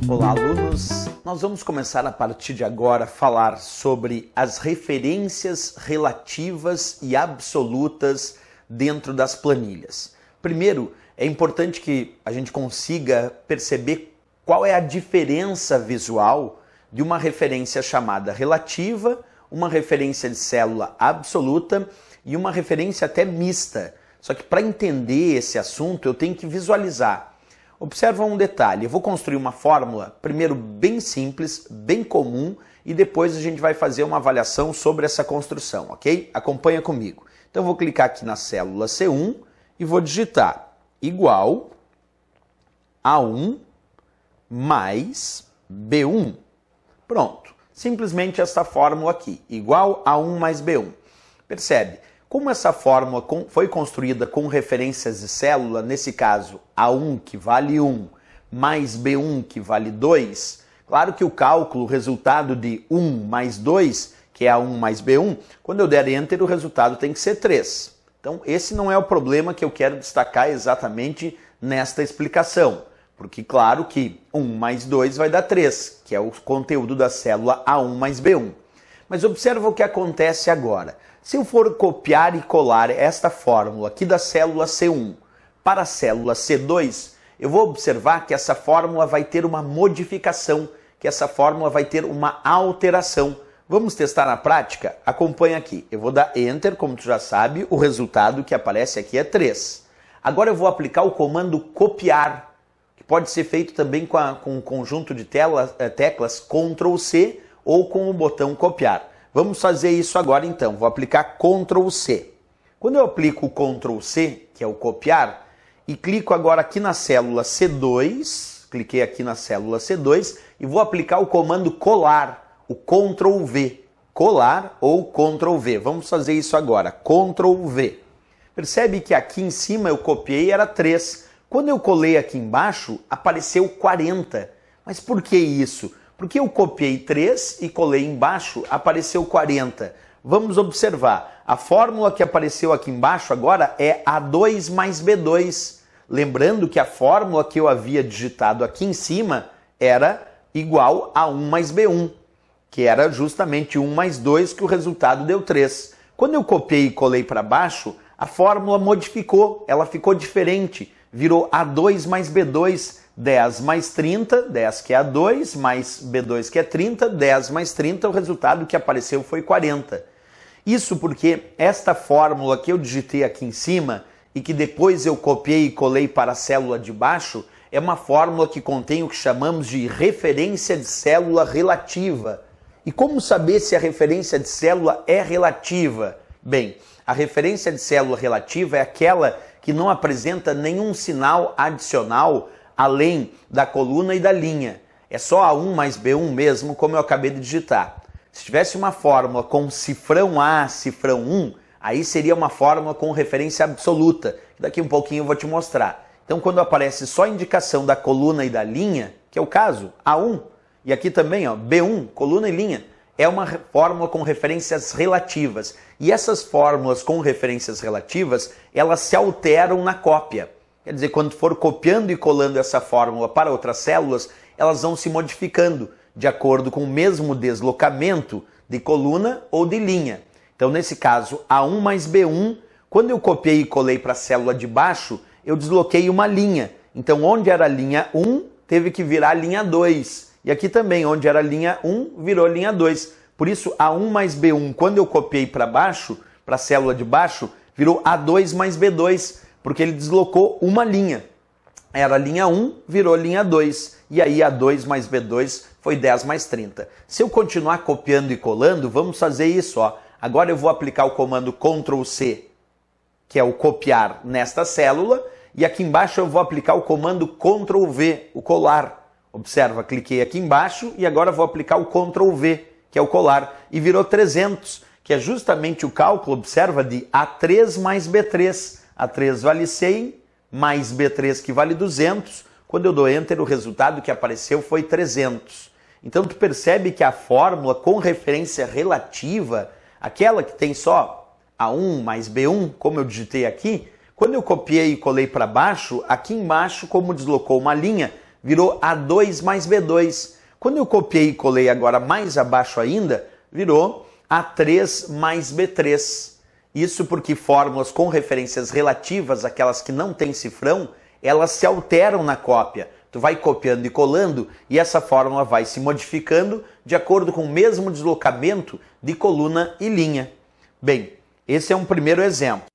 Olá, alunos! Nós vamos começar a partir de agora a falar sobre as referências relativas e absolutas dentro das planilhas. Primeiro, é importante que a gente consiga perceber qual é a diferença visual de uma referência chamada relativa, uma referência de célula absoluta e uma referência até mista. Só que para entender esse assunto eu tenho que visualizar. Observa um detalhe, eu vou construir uma fórmula, primeiro bem simples, bem comum, e depois a gente vai fazer uma avaliação sobre essa construção, ok? Acompanha comigo. Então eu vou clicar aqui na célula C1 e vou digitar igual A1 mais B1. Pronto, simplesmente essa fórmula aqui, igual A1 mais B1. Percebe? Como essa fórmula foi construída com referências de célula, nesse caso A1 que vale 1 mais B1 que vale 2, claro que o cálculo, o resultado de 1 mais 2, que é A1 mais B1, quando eu der Enter o resultado tem que ser 3. Então esse não é o problema que eu quero destacar exatamente nesta explicação, porque claro que 1 mais 2 vai dar 3, que é o conteúdo da célula A1 mais B1. Mas observa o que acontece agora. Se eu for copiar e colar esta fórmula aqui da célula C1 para a célula C2, eu vou observar que essa fórmula vai ter uma modificação, que essa fórmula vai ter uma alteração. Vamos testar na prática? Acompanha aqui. Eu vou dar Enter, como tu já sabe, o resultado que aparece aqui é 3. Agora eu vou aplicar o comando copiar, que pode ser feito também com um conjunto de teclas Ctrl C ou com o botão copiar. Vamos fazer isso agora então, vou aplicar Ctrl C. Quando eu aplico o Ctrl C, que é o copiar, e clico agora aqui na célula C2, cliquei aqui na célula C2 e vou aplicar o comando colar, o Ctrl V. Colar ou Ctrl V. Vamos fazer isso agora, Ctrl V. Percebe que aqui em cima eu copiei era 3. Quando eu colei aqui embaixo, apareceu 40. Mas por que isso? Porque eu copiei 3 e colei embaixo, apareceu 40. Vamos observar. A fórmula que apareceu aqui embaixo agora é A2 mais B2. Lembrando que a fórmula que eu havia digitado aqui em cima era igual a 1 mais B1, que era justamente 1 mais 2, que o resultado deu 3. Quando eu copiei e colei para baixo, a fórmula modificou, ela ficou diferente. Virou A2 mais B2, 10 mais 30, 10 que é A2, mais B2 que é 30, 10 mais 30, o resultado que apareceu foi 40. Isso porque esta fórmula que eu digitei aqui em cima e que depois eu copiei e colei para a célula de baixo, é uma fórmula que contém o que chamamos de referência de célula relativa. E como saber se a referência de célula é relativa? Bem, a referência de célula relativa é aquela que não apresenta nenhum sinal adicional além da coluna e da linha. É só A1 mais B1 mesmo, como eu acabei de digitar. Se tivesse uma fórmula com cifrão A, cifrão 1, aí seria uma fórmula com referência absoluta. Daqui um pouquinho eu vou te mostrar. Então quando aparece só a indicação da coluna e da linha, que é o caso, A1, e aqui também ó, B1, coluna e linha, é uma fórmula com referências relativas. E essas fórmulas com referências relativas, elas se alteram na cópia. Quer dizer, quando for copiando e colando essa fórmula para outras células, elas vão se modificando de acordo com o mesmo deslocamento de coluna ou de linha. Então, nesse caso, A1 mais B1, quando eu copiei e colei para a célula de baixo, eu desloquei uma linha. Então, onde era a linha 1, teve que virar linha 2. E aqui também, onde era a linha 1, virou linha 2. Por isso, A1 mais B1, quando eu copiei para baixo, para a célula de baixo, virou A2 mais B2, porque ele deslocou uma linha. Era linha 1, virou linha 2. E aí A2 mais B2 foi 10 mais 30. Se eu continuar copiando e colando, vamos fazer isso. Ó. Agora eu vou aplicar o comando Ctrl C, que é o copiar nesta célula. E aqui embaixo eu vou aplicar o comando Ctrl V, o colar. Observa, cliquei aqui embaixo e agora vou aplicar o Ctrl V, que é o colar. E virou 300, que é justamente o cálculo, observa, de A3 mais B3. A3 vale 100, mais B3 que vale 200. Quando eu dou Enter, o resultado que apareceu foi 300. Então tu percebe que a fórmula com referência relativa, aquela que tem só A1 mais B1, como eu digitei aqui, quando eu copiei e colei para baixo, aqui embaixo, como deslocou uma linha, virou A2 mais B2. Quando eu copiei e colei agora mais abaixo ainda, virou A3 mais B3. Isso porque fórmulas com referências relativas, aquelas que não têm cifrão, elas se alteram na cópia. Tu vai copiando e colando e essa fórmula vai se modificando de acordo com o mesmo deslocamento de coluna e linha. Bem, esse é um primeiro exemplo.